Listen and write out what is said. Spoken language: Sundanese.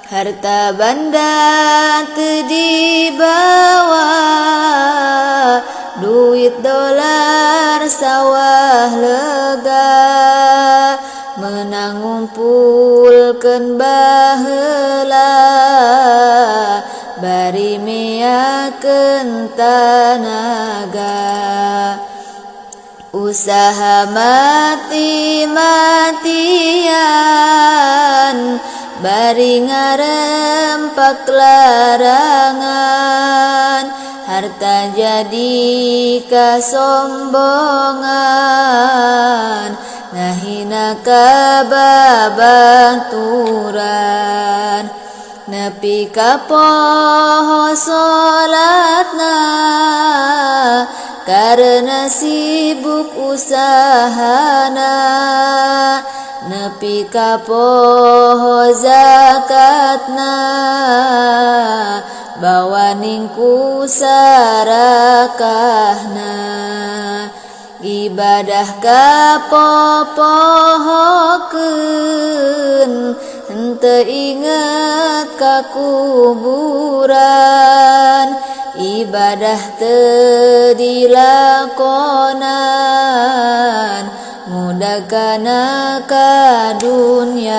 Harta banda teu dibawa, duit dolar sawah lega, menang ngumpulkeun baheula, bari meakeun tanaga. Usaha mati-matian, bari ngarempak larangan, harta jadi kasombongan, ngahina kababaturan. Nepi ka poho salatna, karena sibuk usahana. Nepi ka poho zakatna, bawaning ku sarakahna. Ibadah ka popohokeun, henteu inget ka kuburan. Ibadah teu dilakonan, mudah kana kadunyaan.